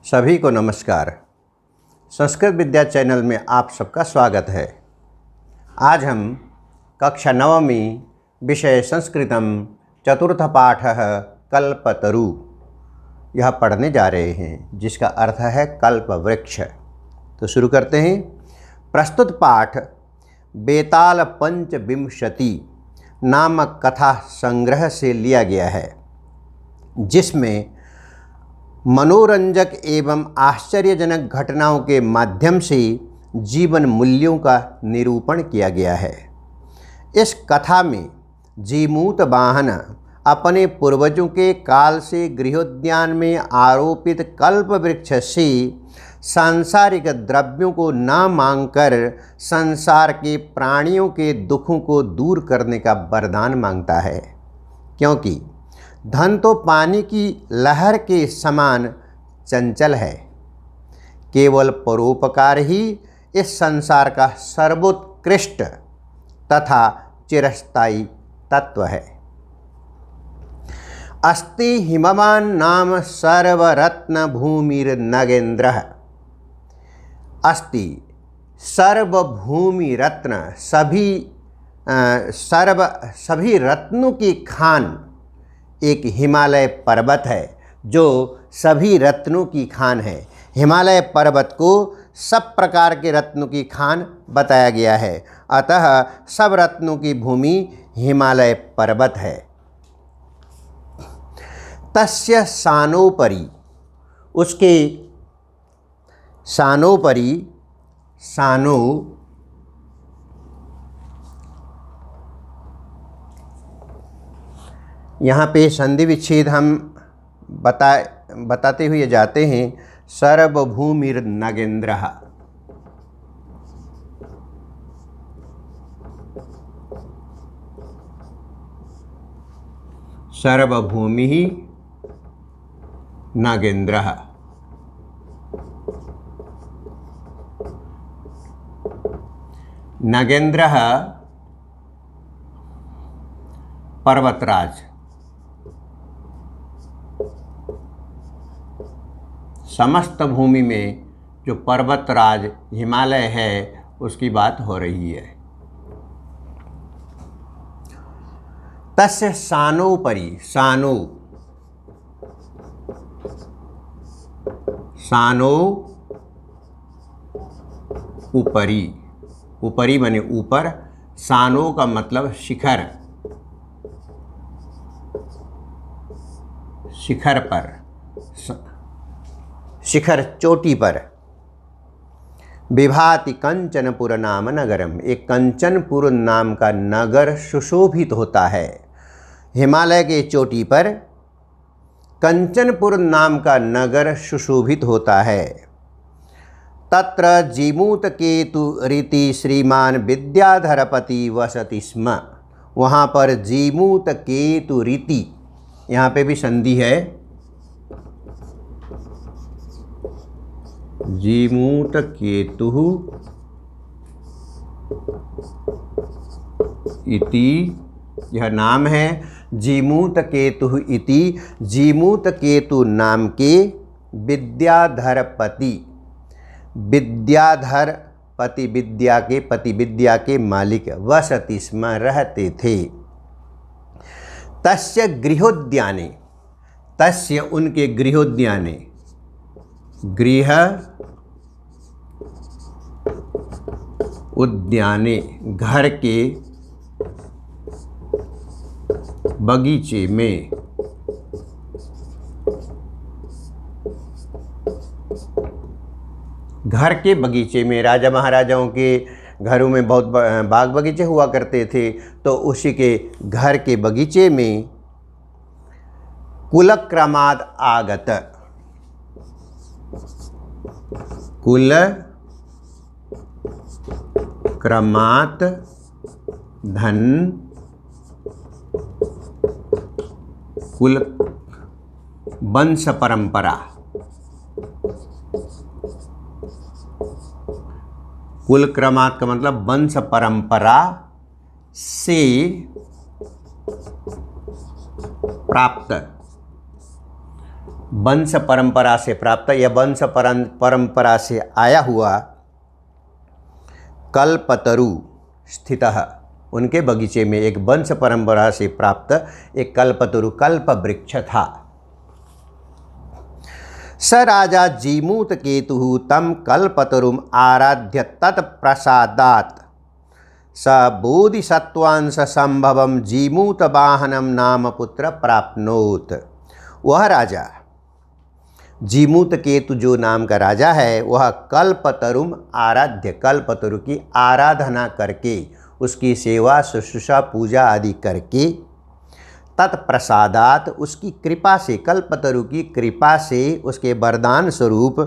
सभी को नमस्कार। संस्कृत विद्या चैनल में आप सबका स्वागत है। आज हम कक्षा नवमी विषय संस्कृतम चतुर्थ पाठ कल्पतरु यह पढ़ने जा रहे हैं, जिसका अर्थ है कल्प वृक्ष। तो शुरू करते हैं। प्रस्तुत पाठ बेताल पंचविंशति नामक कथा संग्रह से लिया गया है, जिसमें मनोरंजक एवं आश्चर्यजनक घटनाओं के माध्यम से जीवन मूल्यों का निरूपण किया गया है। इस कथा में जीमूत वाहन अपने पूर्वजों के काल से गृहोद्यान में आरोपित कल्प वृक्ष से सांसारिक द्रव्यों को न मांगकर संसार के प्राणियों के दुखों को दूर करने का वरदान मांगता है, क्योंकि धन तो पानी की लहर के समान चंचल है। केवल परोपकार ही इस संसार का सर्वोत्कृष्ट तथा चिरस्थायी तत्व है। अस्ति हिमवान नाम सर्वरत्न भूमिर नगेंद्रः। अस्ति सर्वभूमि रत्न, सभी रत्नों की खान एक हिमालय पर्वत है, जो सभी रत्नों की खान है। हिमालय पर्वत को सब प्रकार के रत्नों की खान बताया गया है, अतः सब रत्नों की भूमि हिमालय पर्वत है। तस्य सानोपरि, उसके सानोपरि, सानो यहाँ पे संधि विच्छेद हम बताते हुए जाते हैं। सर्वभूमिर नगेंद्रः, सर्वभूमि नगेंद्रः। नगेंद्रः पर्वतराज। समस्त भूमि में जो पर्वतराज हिमालय है, उसकी बात हो रही है। तस्य सानोपरि, सानो सानो ऊपरी, ऊपरी माने ऊपर, सानो का मतलब शिखर, शिखर पर, शिखर चोटी पर। विभाति कंचनपुर नाम नगरम, एक कंचनपुर नाम का नगर सुशोभित होता है। हिमालय के चोटी पर कंचनपुर नाम का नगर सुशोभित होता है। तत्र जीमूत केतु रीति श्रीमान विद्याधरपति वसति स्म। वहाँ पर जीमूत केतु रीति, यहाँ पे भी संधि है। जीमूत केतुः इति यह नाम है। जीमूत केतुः इति, जीमूत केतु नाम के विद्याधरपति, विद्याधर पति, विद्या के पति, विद्या के मालिक, वसति स्म रहते थे। तस्य गृहोद्याने, तस्य उनके गृहोद्याने, गृह उद्याने घर के बगीचे में, घर के बगीचे में, राजा महाराजाओं के घरों में बहुत बाग बगीचे हुआ करते थे, तो उसी के घर के बगीचे में कुलक्रमाद आगत, कुल क्रमात् धन, कुल वंश परंपरा, कुल क्रमात् का मतलब वंश परंपरा से प्राप्त वंश परंपरा से प्राप्त या वंश परंपरा से आया हुआ कल्पतरु स्थितः, उनके बगीचे में एक वंश परंपरा से प्राप्त एक कल्पतरु कल्प वृक्ष था। स राजा जीमूत केतु तम कल्पतरुम आराध्य तत्प्रसादात् स बोधिसत्वांश संभवम जीमूत वाहनम नाम पुत्र प्राप्नोत। वह राजा जीमूत केतु जो नाम का राजा है, वह कल्पतरुम आराध्य, कल्पतरु की आराधना करके, उसकी सेवा शुश्रूषा पूजा आदि करके, तत्प्रसादात उसकी कृपा से, कल्पतरु की कृपा से, उसके वरदान स्वरूप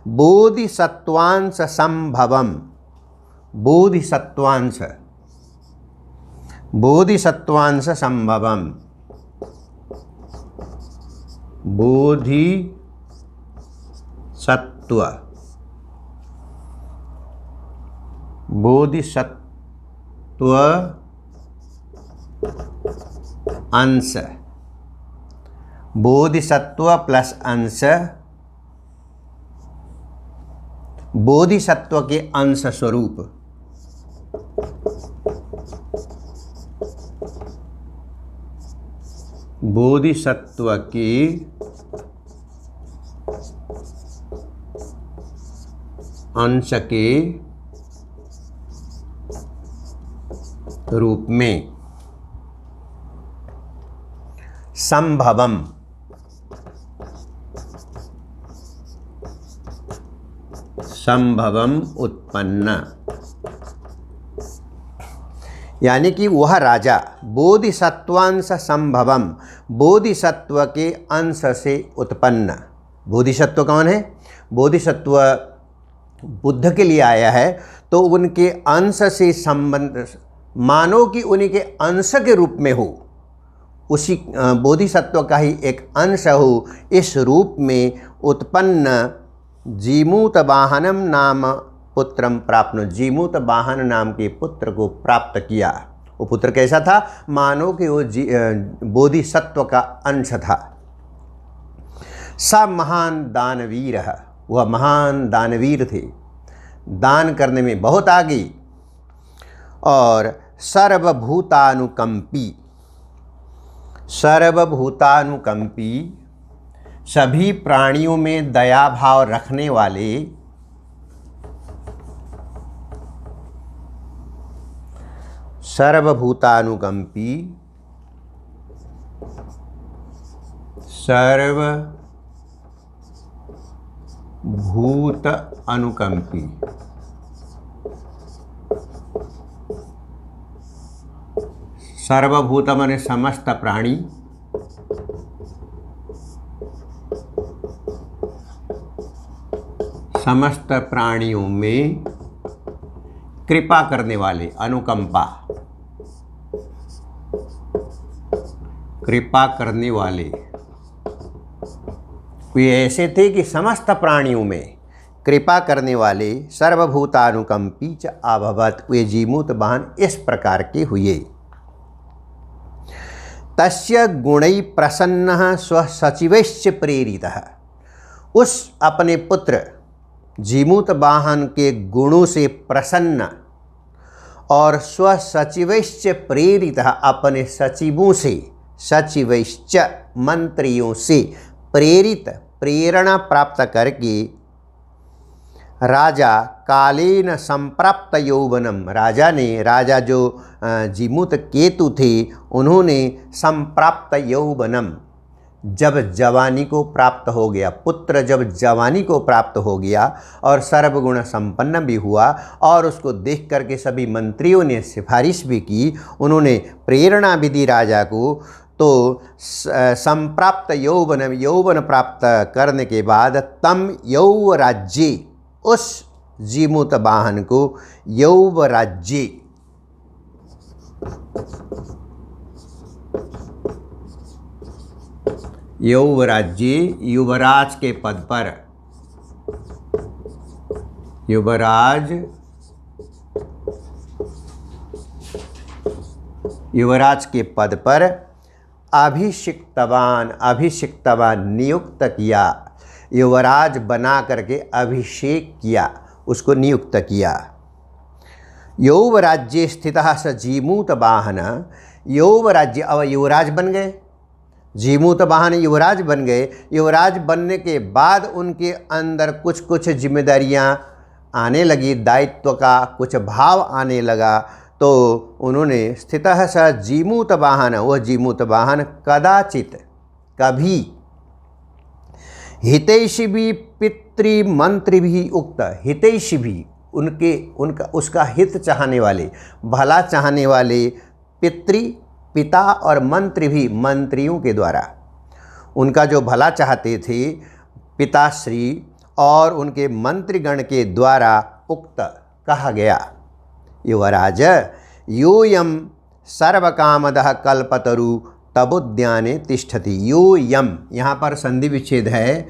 बोधिसत्वांश संभवम, बोधिसत्वांश, बोधिसत्वांश संभवम, बोधिसत्व बोधिसत्व अंश, बोधिसत्व प्लस अंश, बोधिसत्व के अंश स्वरूप, बोधिसत्व के अंश के रूप में संभवम, संभवम उत्पन्न, यानी कि वह राजा बोधिसत्वांश संभवम, बोधिसत्व के अंश से उत्पन्न। बोधिसत्व कौन है? बोधिसत्व बुद्ध के लिए आया है, तो उनके अंश से संबंध, मानो कि उन्हीं के अंश के रूप में हो, उसी बोधिसत्व का ही एक अंश हो, इस रूप में उत्पन्न जीमूत वाहनम नाम पुत्रम प्राप्त, जीमूत वाहन नाम के पुत्र को प्राप्त किया। वो पुत्र कैसा था? मानो कि वो बोधिसत्व का अंश था। स महान दानवीर, वह महान दानवीर थे, दान करने में बहुत आगे, और सर्वभूतानुकंपी, सर्वभूतानुकंपी, सभी प्राणियों में दया भाव रखने वाले, सर्वभूतानुकंपी, सर्वभूत अनुकंपी, सर्वभूत माने समस्त प्राणी, समस्त प्राणियों में कृपा करने वाले, अनुकंपा, कृपा करने वाले, वे ऐसे थे कि समस्त प्राणियों में कृपा करने वाले, सर्वभूतानुकंपी च अभवत्, वे जीमूत वाहन इस प्रकार के हुए। तस्य गुणै प्रसन्नः स्वसचिवैश्च प्रेरितः, उस अपने पुत्र जीमूत वाहन के गुणों से प्रसन्न और स्वसचिवैश्च प्रेरितः, अपने सचिवों से, सचिवैश्च मंत्रियों से प्रेरित, प्रेरणा प्राप्त करके, राजा कालेन संप्राप्त यौवनम, राजा जो जीमूत केतु थे, उन्होंने संप्राप्त यौवनम, जब जवानी को प्राप्त हो गया, पुत्र जब जवानी को प्राप्त हो गया और सर्वगुण संपन्न भी हुआ, और उसको देख करके सभी मंत्रियों ने सिफारिश भी की, उन्होंने प्रेरणा भी दी राजा को, तो संप्राप्त यौवनम, यौवन प्राप्त करने के बाद तम यौवराज्ये, उस जीमूत वाहन को यौवराज्ये, यौवराज्ये, युवराज के पद पर, युवराज के पद पर अभिषिक्तवान नियुक्त किया, युवराज बना करके अभिषेक किया, उसको नियुक्त किया। यौवराज्ये स्थितः स जीमूतवाहन, यौवराज्य, अब युवराज बन गए, जीमूतवाहन युवराज बन गए। युवराज बनने के बाद उनके अंदर कुछ कुछ जिम्मेदारियां आने लगी, दायित्व का कुछ भाव आने लगा। तो उन्होंने स्थितः स जीमूतवाहन, वह जीमूतवाहन कदाचित, कभी, हितैषी भी पितृमंत्री भी उक्त, हितैषी भी उनका उसका हित चाहने वाले, भला चाहने वाले, पिता और मंत्री भी, मंत्रियों के द्वारा उनका जो भला चाहते थे पिताश्री और उनके मंत्रीगण के द्वारा उक्त कहा गया। युवराज यूयं सर्वकामदः कल्पतरु तबोद्याने तिष्ठति। यूयं, यहाँ पर संधि विच्छेद है,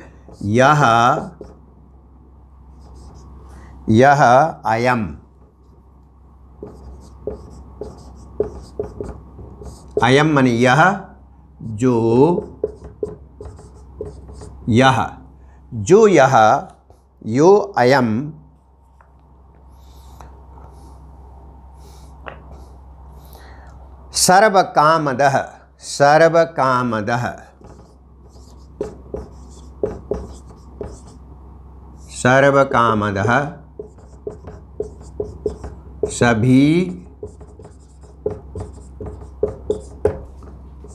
यह अयम, अयम माने यह, जो यह, यो अयम सर्वकामदः, सभी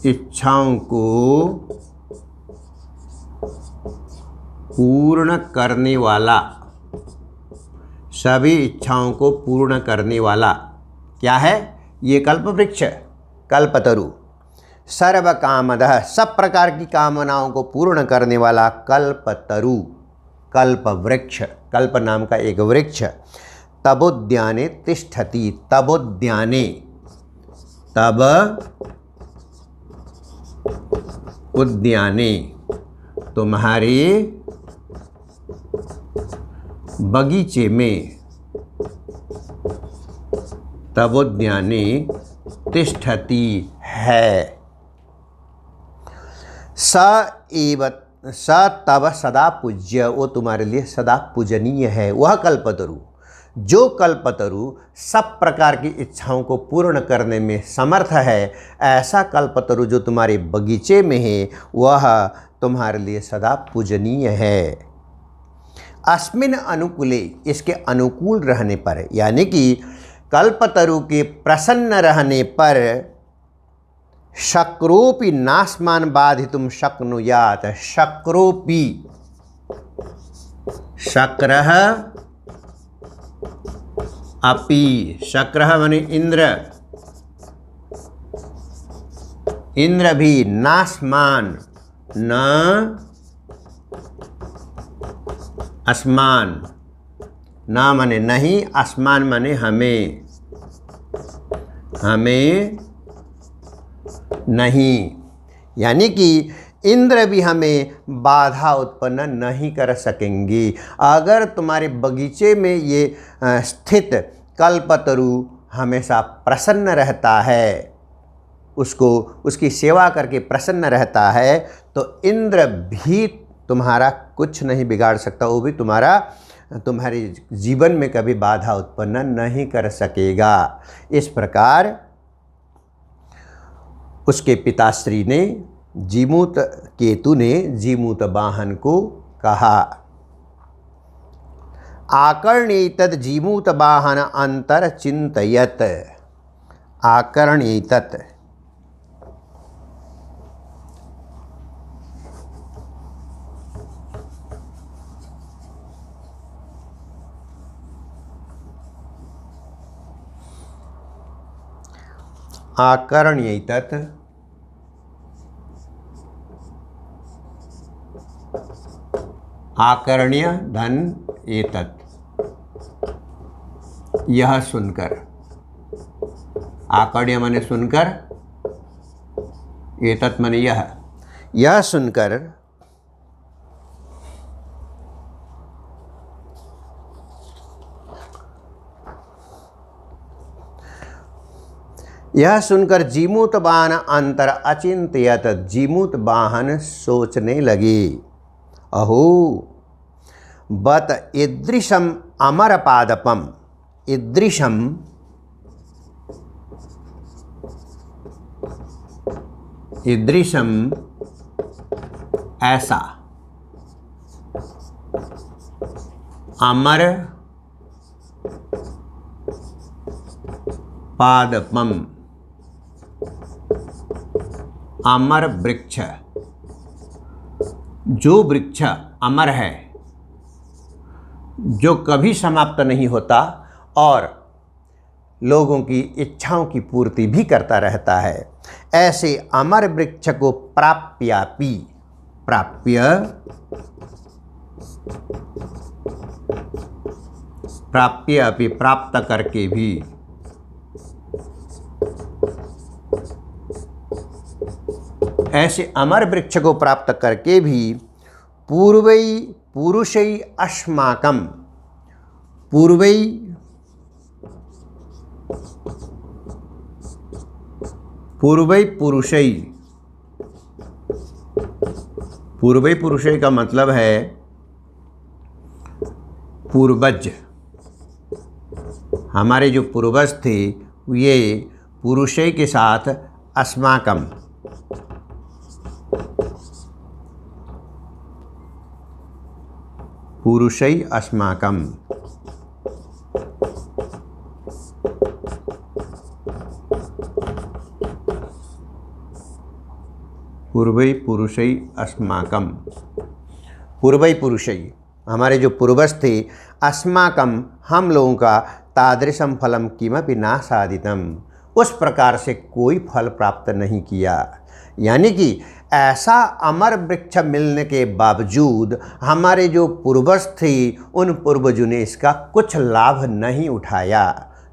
इच्छाओं को पूर्ण करने वाला, सभी इच्छाओं को पूर्ण करने वाला क्या है? ये कल्प वृक्ष, कल्पतरु। सर्व कामदः, सब प्रकार की कामनाओं को पूर्ण करने वाला कल्पतरु, कल्प वृक्ष, कल्प नाम का एक वृक्ष। तबोद्याने तिष्ठति, तबोद्याने, तब उद्याने, तुम्हारे बगीचे में, तबोद्याने तिष्ठति है। स तब सदा पूज्य, वो तुम्हारे लिए सदा पूजनीय है। वह कल्पतरु, जो कल्पतरु सब प्रकार की इच्छाओं को पूर्ण करने में समर्थ है, ऐसा कल्पतरु जो तुम्हारे बगीचे में है, वह तुम्हारे लिए सदा पूजनीय है। अस्मिन अनुकूले, इसके अनुकूल रहने पर, यानी कि कल्पतरु के प्रसन्न रहने पर, शक्रोपि नाशमान बाधितुम शक्नुयात्। शक्रोपि, शक्रः अपि, शक्रः माने इंद्र, इंद्र भी, नाशमान, न आसमान, ना माने नहीं, आसमान माने हमें, हमें नहीं, यानी कि इंद्र भी हमें बाधा उत्पन्न नहीं कर सकेंगे। अगर तुम्हारे बगीचे में ये स्थित कल्पतरु हमेशा प्रसन्न रहता है, उसको, उसकी सेवा करके प्रसन्न रहता है, तो इंद्र भी तुम्हारा कुछ नहीं बिगाड़ सकता, वो भी तुम्हारे जीवन में कभी बाधा उत्पन्न नहीं कर सकेगा। इस प्रकार उसके पिताश्री ने, जीमूत केतु ने जीमूतवाहन को कहा। आकर्ण्येतद् जीमूतवाहन अंतर चिंतयत। आकर्ण्येतत्, आकर्ण्येतत्, आकर्ण्य धन एतत्, यह सुनकर, आकर्ण्य माने सुनकर, एतत् माने यह सुनकर, यह सुनकर जीमूतवान अंतर अचिंत्यत, जीमूतवाहन सोचने लगे, अहो बत ईदृशम अमरपादपम, ईदृशम ईदृशम ऐसा, अमर पादपम अमर वृक्ष, जो वृक्ष अमर है, जो कभी समाप्त नहीं होता और लोगों की इच्छाओं की पूर्ति भी करता रहता है, ऐसे अमर वृक्ष को प्राप्यापि, प्राप्य प्राप्यापि प्राप्त करके भी, ऐसे अमर वृक्ष को प्राप्त करके भी पूर्वै पुरुषै अस्माकं, पूर्वै पूर्वै पुरुषै, पूर्वै पुरुषै का मतलब है पूर्वज, हमारे जो पूर्वज थे ये पुरुषै के साथ अस्माकं, पुरुषै अस्माकं, पूर्वै पुरुषै अस्माकं, पूर्वै पुरुषै हमारे जो पूर्वज थे, अस्माकं हम लोगों का, तादृशम फलम किमपि न साधितम, उस प्रकार से कोई फल प्राप्त नहीं किया। यानी कि ऐसा अमर वृक्ष मिलने के बावजूद हमारे जो पूर्वज थे उन पूर्वजों ने इसका कुछ लाभ नहीं उठाया।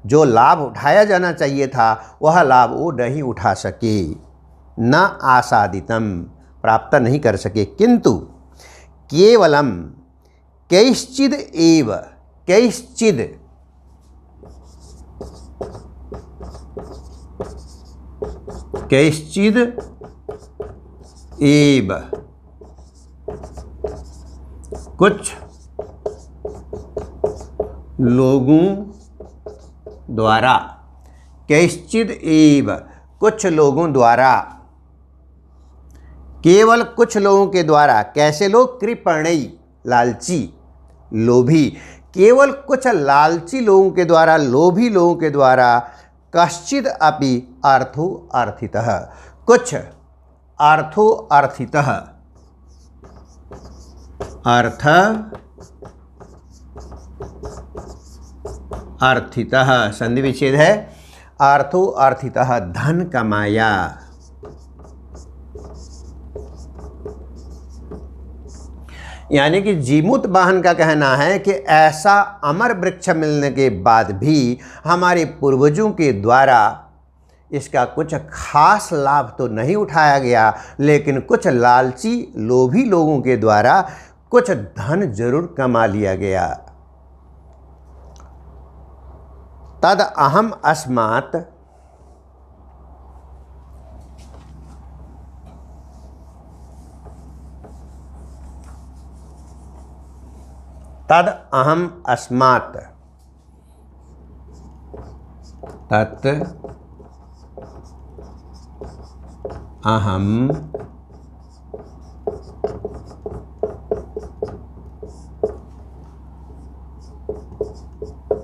जो लाभ उठाया जाना चाहिए था वह लाभ वो नहीं उठा सके, न आसादितम प्राप्त नहीं कर सके। किंतु केवलम कैश्चिद एव, कैश्चिद कैश्चिद एव, कुछ लोगों द्वारा, कैश्चिद एव कुछ लोगों द्वारा, केवल कुछ लोगों के द्वारा। कैसे लोग? कृपणई लालची, लोभी, केवल कुछ लालची लोगों के द्वारा, लोभी लोगों के द्वारा, कश्चिद अपि अर्थो अर्थितः, कुछ अर्थो अर्थितः, अर्थ अर्थितः संधि विच्छेद है, अर्थो अर्थितः धन कमाया। यानी कि जीमूतवाहन का कहना है कि ऐसा अमर वृक्ष मिलने के बाद भी हमारे पूर्वजों के द्वारा इसका कुछ खास लाभ तो नहीं उठाया गया, लेकिन कुछ लालची लोभी लोगों के द्वारा कुछ धन जरूर कमा लिया गया। तद अहम अस्मात्, तद अहम अस्मात्, तत् अहम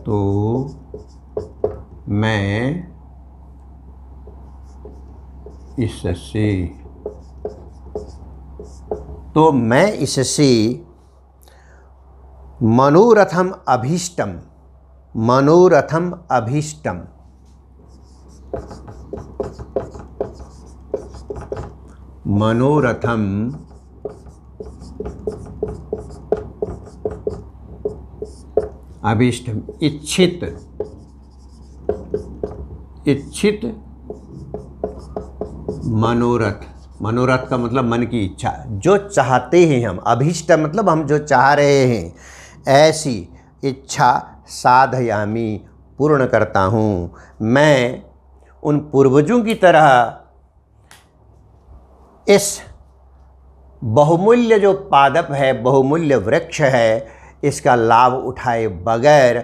तो मैं इससे, तो मैं इससे मनोरथम अभीष्टम, मनोरथम अभीष्टम, मनोरथम अभीष्टम, इच्छित, इच्छित मनोरथ, मनोरथ का मतलब मन की इच्छा, जो चाहते हैं हम, अभीष्ट मतलब हम जो चाह रहे हैं, ऐसी इच्छा साधयामी पूर्ण करता हूँ। मैं उन पूर्वजों की तरह इस बहुमूल्य जो पादप है, बहुमूल्य वृक्ष है, इसका लाभ उठाए बगैर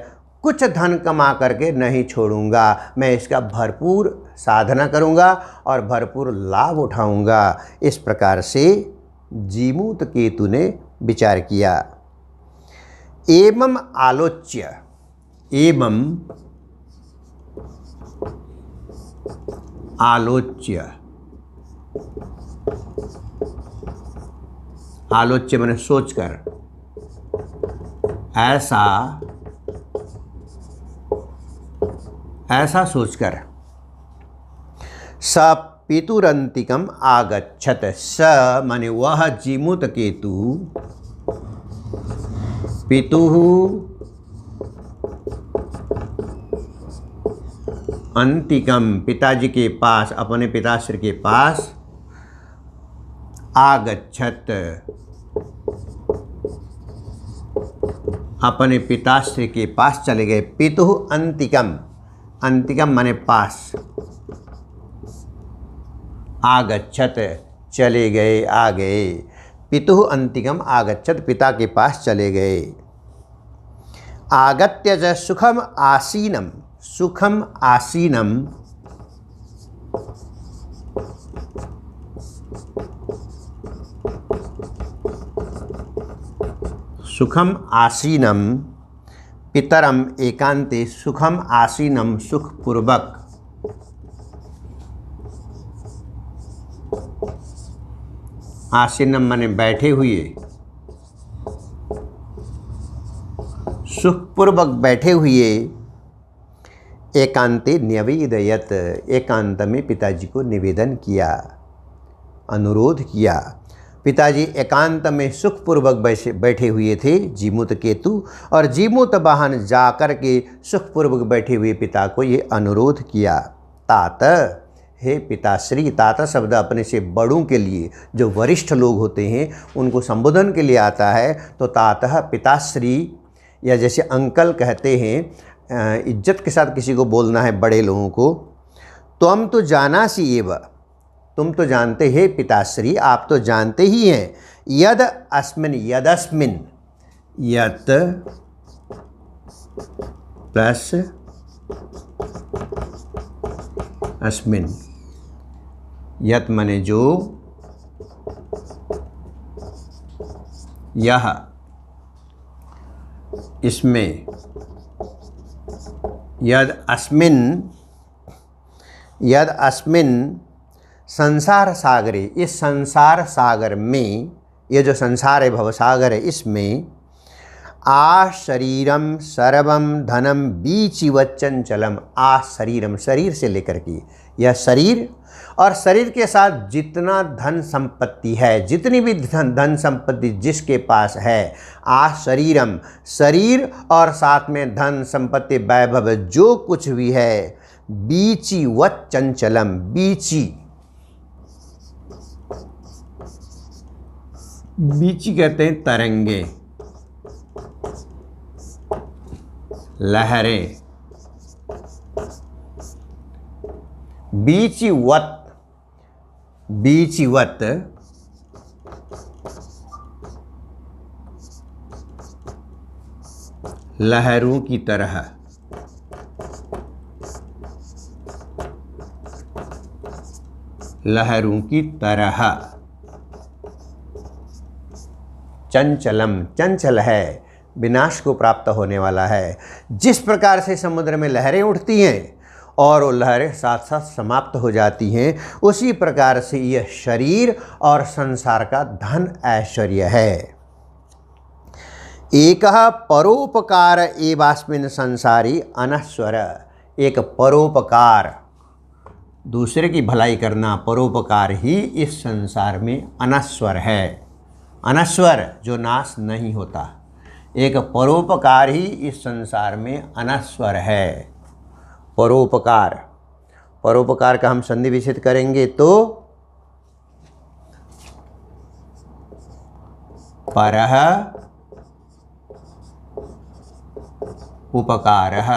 कुछ धन कमा करके नहीं छोड़ूंगा। मैं इसका भरपूर साधना करूंगा और भरपूर लाभ उठाऊंगा। इस प्रकार से जीमूत केतु ने विचार किया। एवं आलोच्य, एवं आलोच्य, आलोच्य मैंने सोचकर, ऐसा सोचकर स पितुरंतिकम आगच्छत। स माने वह जीमूत केतु पितुः अंतिकम पिताजी के पास, अपने पिताश्री के पास आगच्छत, अपने पिताश्री के पास चले गए। पितुः अंतिकम, अंतिकम माने पास, आगच्छत चले गए, आ गए। पितुः अंतिकम आगच्छत पिता के पास चले गए। आगत्य च सुखम आसीनम, सुखम आसीनम, सुखम आसीनम पितरम एकांते, सुखम आसीनम सुखपूर्वक, आसीनम माने बैठे हुए, सुखपूर्वक बैठे हुए। एकांते न्यवेदयत, एकांत में पिताजी को निवेदन किया, अनुरोध किया। पिताजी एकांत में सुखपूर्वक बैठे हुए थे जीमूत केतु, और जीमूत वाहन जाकर के सुखपूर्वक बैठे हुए पिता को ये अनुरोध किया। तात, हे पिताश्री, तात शब्द अपने से बड़ों के लिए, जो वरिष्ठ लोग होते हैं उनको संबोधन के लिए आता है। तो तातः पिताश्री, या जैसे अंकल कहते हैं, इज्जत के साथ किसी को बोलना है बड़े लोगों को। त्वम तो जानासि एव, तुम तो जानते हैं पिताश्री, आप तो जानते ही हैं। यद अस्मिन, यदस्मिन, यत प्लस अस्मिन, यत माने जो, यह इसमें, यद अस्मिन, यद अस्मिन संसार सागरे, इस संसार सागर में, ये जो संसार है भवसागर है, इसमें आ शरीरम सर्वम धनम बीचिव चंचलम, आ शरीरम, शरीर से लेकर के, यह शरीर और शरीर के साथ जितना धन संपत्ति है, जितनी भी धन संपत्ति जिसके पास है, आ शरीरम, शरीर और साथ में धन संपत्ति वैभव जो कुछ भी है, बीची व चंचलम, बीची, बीची कहते हैं तरंगे, लहरें, बीचिवत, बीचिवत लहरों की तरह, लहरों की तरह। चंचलम, चंचल है, विनाश को प्राप्त होने वाला है। जिस प्रकार से समुद्र में लहरें उठती हैं और वो लहरें साथ साथ समाप्त हो जाती हैं, उसी प्रकार से यह शरीर और संसार का धन ऐश्वर्य है। एक परोपकार एवास्मिन् संसारी अनश्वर, एक परोपकार, दूसरे की भलाई करना, परोपकार ही इस संसार में अनश्वर है। अनश्वर जो नाश नहीं होता, एक परोपकार ही इस संसार में अनश्वर है। परोपकार, परोपकार का हम संधि विच्छेद करेंगे तो परः उपकारः,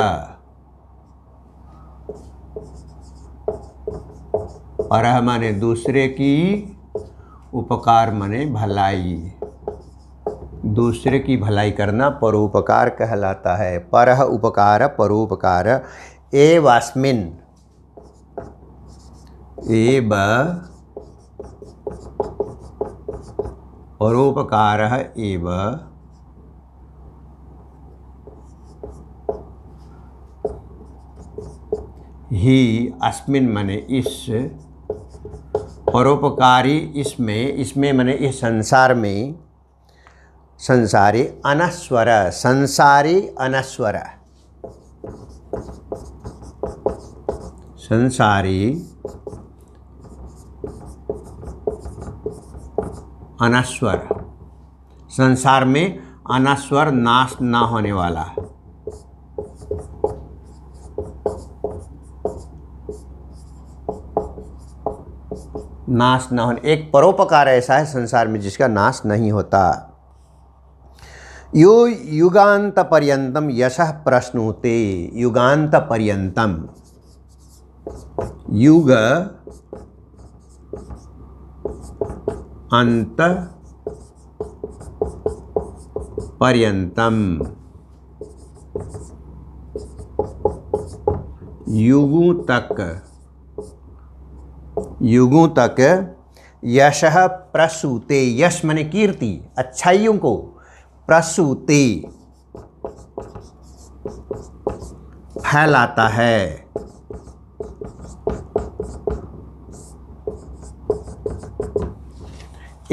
परह माने दूसरे की, उपकार माने भलाई, दूसरे की भलाई करना परोपकार कहलाता है। परह उपकार परोपकार। एवास्मिन, एव परोपकारः एव ही अस्मिन माने इस, परोपकारी इसमें माने इस संसार में, संसारी अनस्वर, संसारी अनस्वर, संसारी अनस्वर, संसार में अनस्वर नाश ना होने वाला। नाश ना होने, एक परोपकार ऐसा है संसार में जिसका नाश नहीं होता। यो युगांत पर्यंतम यशः प्रश्नुते, युगांत पर्यंतम, युग अंत पर्यंतम, युगों तक यशः प्रसूते, यश माने कीर्ति, अच्छाइयों को, प्रसूते फैलाता है।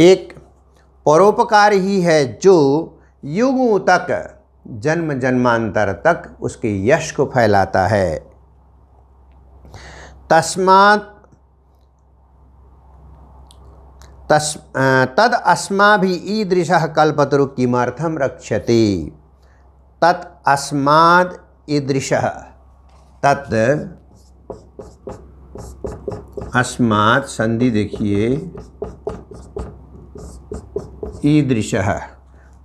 एक परोपकार ही है जो युगों तक, जन्म जन्मांतर तक उसके यश को फैलाता है। तस्मात् तद अस्माभिः ईदृशः कल्पतरु किमर्थं रक्ष्यते। तत् अस्माद् ईदृशः, तत् अस्मात् संधि देखिए, ईदृशः,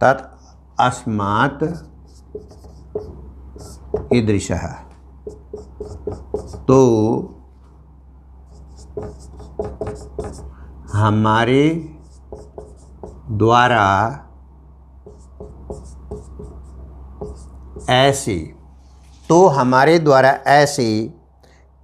तत् अस्मात् ईदृशः, तो हमारे द्वारा ऐसे, तो हमारे द्वारा ऐसे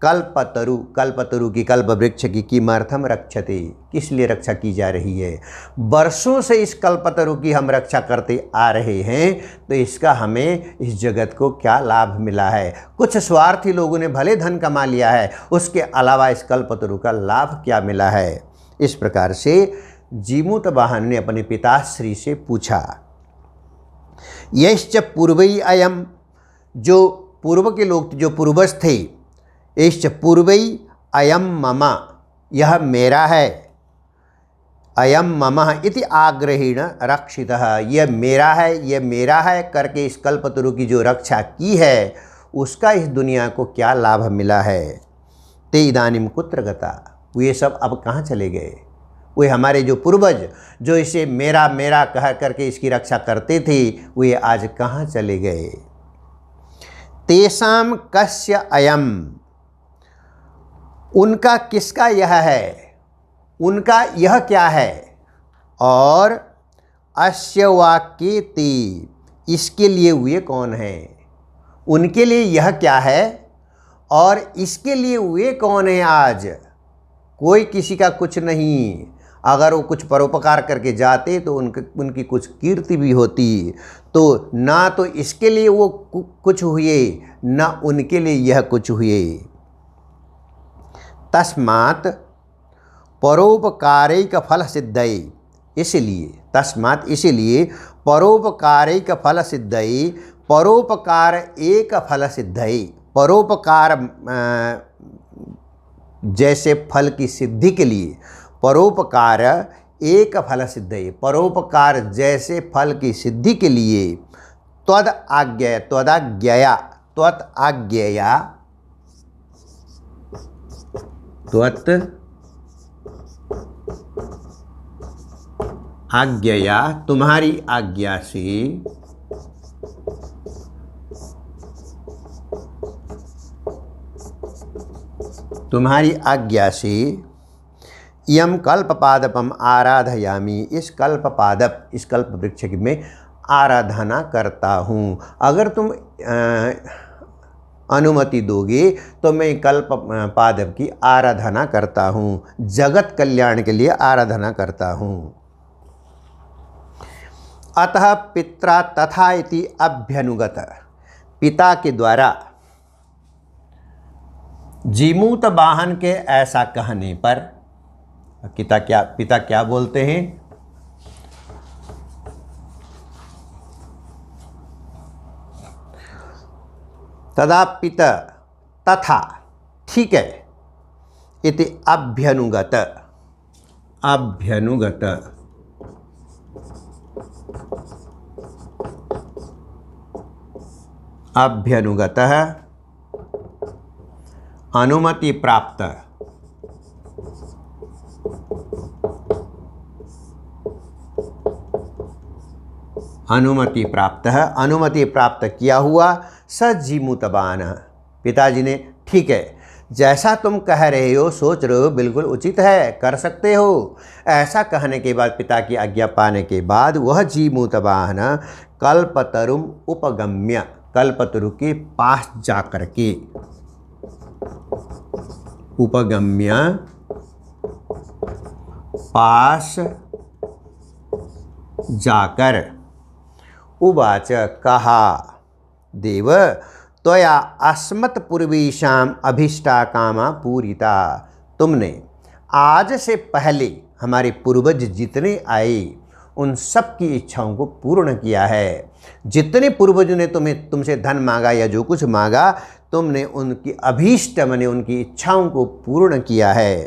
कल्पतरु, कल्पतरु की, कल्प वृक्ष की, किमर्थम रक्षते, किस लिए रक्षा की जा रही है। वर्षों से इस कल्पतरु की हम रक्षा करते आ रहे हैं, तो इसका हमें इस जगत को क्या लाभ मिला है। कुछ स्वार्थी लोगों ने भले धन कमा लिया है, उसके अलावा इस कल्पतरु का लाभ क्या मिला है। इस प्रकार से जीमूतवाहन ने अपने पिताश्री से पूछा। यश्च पूर्वई अयम, जो पूर्व के लोग, जो पूर्वज थे, यश्च पूर्वई अयम मम, यह मेरा है, अयम मम इति आग्रहेण रक्षितः, यह मेरा है, यह मेरा है करके इस कल्पतरु की जो रक्षा की है, उसका इस दुनिया को क्या लाभ मिला है। ते इदानीं कुत्र गता, वे सब अब कहाँ चले गए। वे हमारे जो पूर्वज, जो इसे मेरा मेरा कह करके इसकी रक्षा करते थे, वे आज कहाँ चले गए। तेषां कस्य अयम, उनका किसका यह है, उनका यह क्या है। और अस्य वाक्येति, इसके लिए वे कौन है, उनके लिए यह क्या है और इसके लिए वे कौन है। आज कोई किसी का कुछ नहीं, अगर वो कुछ परोपकार करके जाते तो उनकी कुछ कीर्ति भी होती। तो ना तो इसके लिए वो कुछ हुए, ना उनके लिए यह कुछ हुए। तस्मात् परोपकारैक फल सिद्धये, इसलिए, तस्मात् इसलिए, परोपकारैक फल सिद्धये, परोपकार एक फल सिद्धये, परोपकार जैसे फल की सिद्धि के लिए, परोपकार एक फल सिद्धये, परोपकार जैसे फल की सिद्धि के लिए, त्वद आज्ञया, त्वदाज्ञया, त्वत् आज्ञया, त्वत् आज्ञया, तुम्हारी आज्ञा से, तुम्हारी आज्ञा से, यम कल्पपादपम आराधयामी, इस कल्पपादप, इस कल्प वृक्ष की मैं आराधना करता हूँ। अगर तुम अनुमति दोगे तो मैं कल्प पादप की आराधना करता हूँ, जगत कल्याण के लिए आराधना करता हूँ। अतः पित्रा तथा इति अभ्यनुगत, पिता के द्वारा जीमूत वाहन के ऐसा कहने पर पिता क्या बोलते हैं? तदा पिता तथा, ठीक है, इति अभ्यनुगत, अभ्यनुगत, अभ्यनुगतः अनुमति प्राप्त, अनुमति प्राप्त है, अनुमति प्राप्त किया हुआ स जीमूतवान, पिताजी ने ठीक है, जैसा तुम कह रहे हो, सोच रहे हो, बिल्कुल उचित है, कर सकते हो। ऐसा कहने के बाद, पिता की आज्ञा पाने के बाद वह जीमूतवान कल्पतरुम उपगम्य, कल्पतरु के पास जाकर के, उपगम्य पास जाकर, उवाच कहा, देव त्वया अस्मत् पूर्वीशाम अभीष्टा कामा पूरिता, तुमने आज से पहले हमारे पूर्वज जितने आए उन सब की इच्छाओं को पूर्ण किया है। जितने पूर्वजों ने तुमसे धन मांगा या जो कुछ मांगा, तुमने उनकी अभीष्ट माने उनकी इच्छाओं को पूर्ण किया है।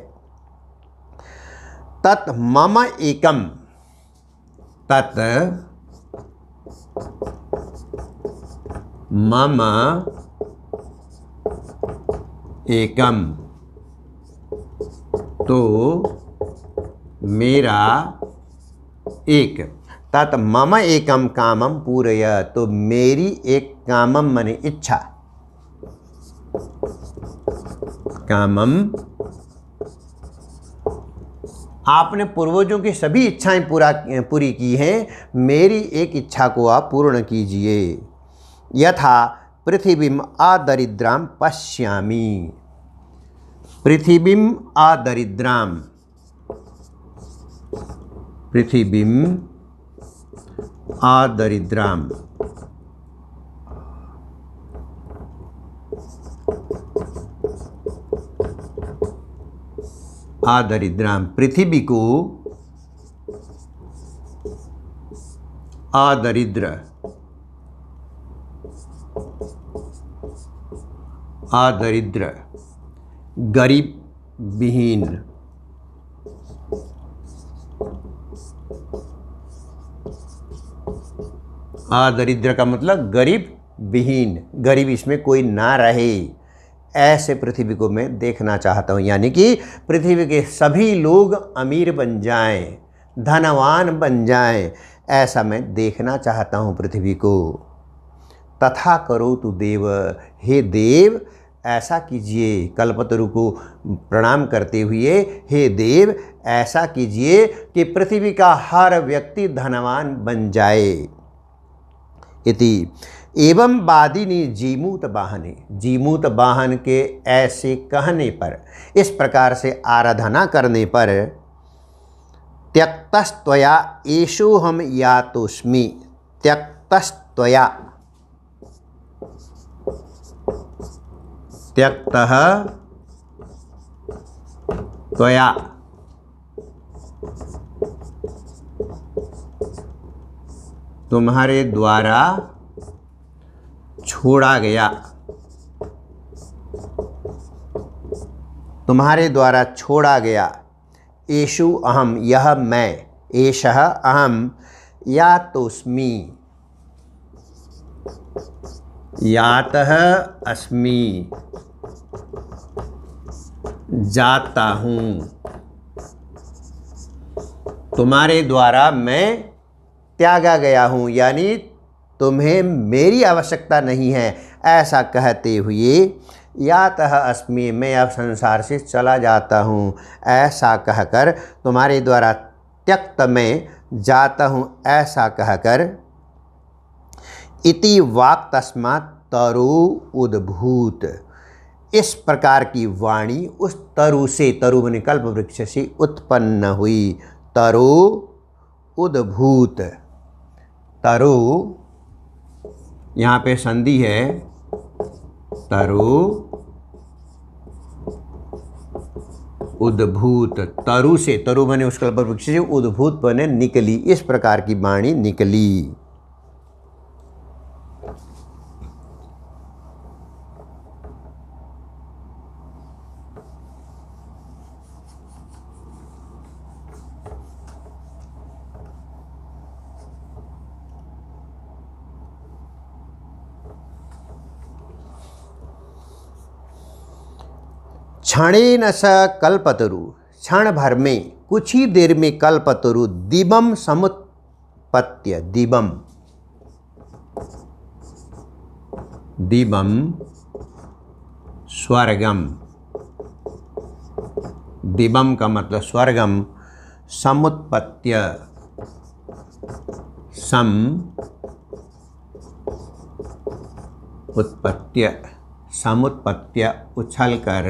तत् मम एकम, तत् मम एकम, तो मेरा एक, तत् मम एकम कामम पूरय, तो मेरी एक कामम माने इच्छा, कामम, आपने पूर्वजों की सभी इच्छाएं पूरी की हैं, मेरी एक इच्छा को आप पूर्ण कीजिए। यथा पृथिवीम आदरिद्राम पश्यामि, पृथिवीम आदरिद्राम, पृथिवीम आदरिद्राम, आदरिद्राम, पृथ्वी को आदरिद्र, आदरिद्र, गरीब विहीन, आदरिद्र का मतलब गरीब विहीन, गरीब इसमें कोई ना रहे, ऐसे पृथ्वी को मैं देखना चाहता हूँ। यानी कि पृथ्वी के सभी लोग अमीर बन जाएं, धनवान बन जाएं, ऐसा मैं देखना चाहता हूँ पृथ्वी को। तथा करो तु देव, हे देव ऐसा कीजिए, कल्पतरु को प्रणाम करते हुए, हे देव ऐसा कीजिए कि पृथ्वी का हर व्यक्ति धनवान बन जाए। इति एवं वादिनी जीमूत वाहने, जीमूत वाहन के ऐसे कहने पर, इस प्रकार से आराधना करने पर, त्यक्तस्त्वया एषो हम यातोस्मि, त्यक्तस्त्वया, त्यक्तः त्वया, तुम्हारे द्वारा छोड़ा गया, तुम्हारे द्वारा छोड़ा गया, एषु अहम, यह मैं, एषः अहम, यातोस्मि, यातः अस्मि, जाता हूँ, तुम्हारे द्वारा मैं त्यागा गया हूँ, यानी तुम्हें मेरी आवश्यकता नहीं है। ऐसा कहते हुए यातः अस्मि, मैं अब संसार से चला जाता हूँ, ऐसा कहकर, तुम्हारे द्वारा त्यक्त मैं जाता हूँ, ऐसा कहकर, इति वाक् तस्मात् तरु उद्भूत, इस प्रकार की वाणी उस तरु से, तरु बने कल्प वृक्ष से उत्पन्न हुई। तरु उद्भूत, तरु यहाँ पे संधि है, तरु उद्भूत, तरु से, तरु बने उस कल्प वृक्ष से, उद्भूत बने निकली, इस प्रकार की वाणी निकली। क्षणेन स कल्पतरु, क्षण भर में, कुछ ही देर में, कल्पतरु दिवम समुत्पत्य, दिवम, दिवम स्वर्गम, दिवम का मतलब स्वर्गम, समुत्पत्य, सम उत्पत्य, समुत्पत्य उछलकर,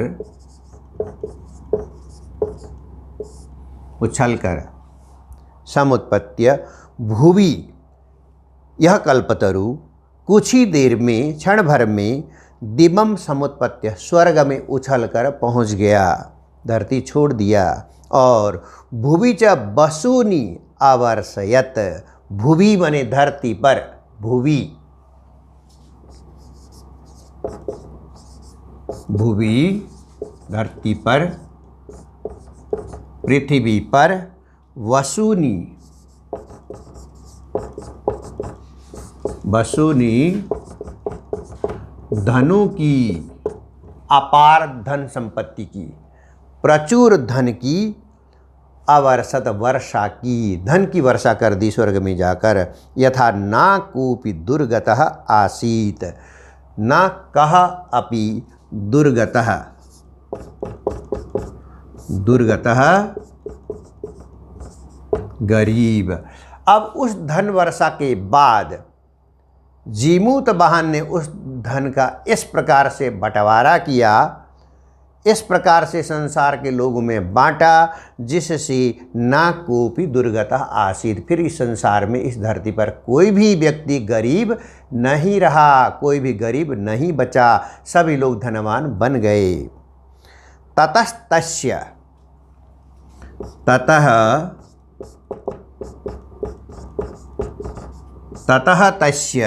उछलकर, समुत्पत्य भुवि, यह कल्पतरु कुछ ही देर में, क्षण भर में, दिवम समुत्पत्य, स्वर्ग में उछलकर पहुंच गया, धरती छोड़ दिया। और भुवि च वसूनि अवर्षयत, भुवि बने धरती पर, भुवि, भुवि धरती पर, पृथ्वी पर, वसूनि, वसूनि धनु की, अपार धन संपत्ति की, प्रचुर धन की, अवर्षत वर्षा की, धन की वर्षा कर दी स्वर्ग में जाकर। यथा ना कोपि दुर्गतः आसीत, ना कह अपि दुर्गतः, दुर्गतः गरीब। अब उस धन वर्षा के बाद जीमूत वाहन ने उस धन का इस प्रकार से बंटवारा किया, इस प्रकार से संसार के लोगों में बांटा, जिससे ना कोपि दुर्गतः आसीत, फिर इस संसार में, इस धरती पर कोई भी व्यक्ति गरीब नहीं रहा, कोई भी गरीब नहीं बचा, सभी लोग धनवान बन गए। ततस्तस्य, ततः, ततः तस्य,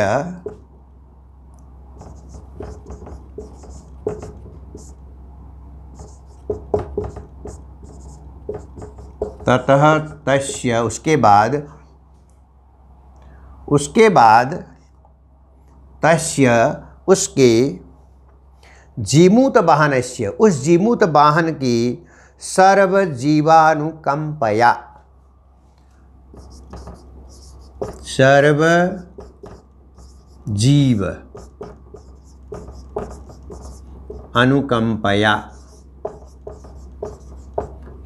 ततः तस्य, उसके बाद, उसके बाद, तस्य उसके, जीमूत वाहनस्य, उस जीमूत वाहन की, सर्वजीवानुकंपया, सर्व जीव अनुकंपया,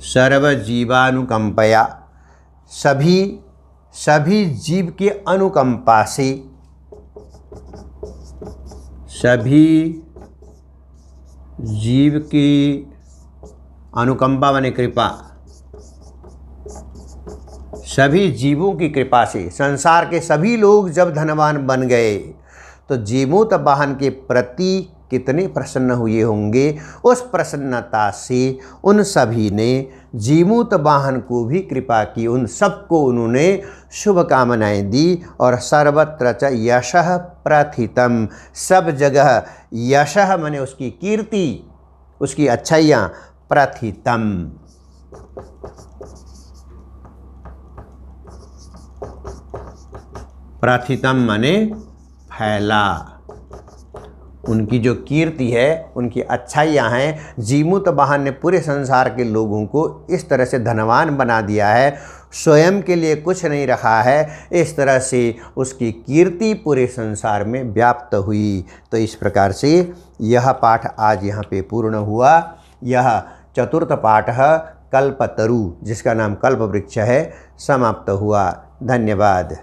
सर्वजीवानुकंपया, सभी, सभी जीव के अनुकंपा से, सभी जीव की अनुकंपा माने कृपा, सभी जीवों की कृपा से संसार के सभी लोग जब धनवान बन गए तो जीमूत वाहन के प्रति कितने प्रसन्न हुए होंगे। उस प्रसन्नता से उन सभी ने जीमूत वाहन को भी कृपा की, उन सबको उन्होंने शुभकामनाएं दी। और सर्वत्र च यशः प्रथितम, सब जगह यशः माने उसकी कीर्ति, उसकी अच्छाइयाँ, प्रथितम, प्रथितम माने फैला, उनकी जो कीर्ति है, उनकी अच्छाइयाँ हैं, जीमूत वाहन ने पूरे संसार के लोगों को इस तरह से धनवान बना दिया है, स्वयं के लिए कुछ नहीं रखा है। इस तरह से उसकी कीर्ति पूरे संसार में व्याप्त हुई। तो इस प्रकार से यह पाठ आज यहाँ पे पूर्ण हुआ। यह चतुर्थ पाठ कल्पतरु, जिसका नाम कल्प वृक्ष है, समाप्त हुआ। धन्यवाद।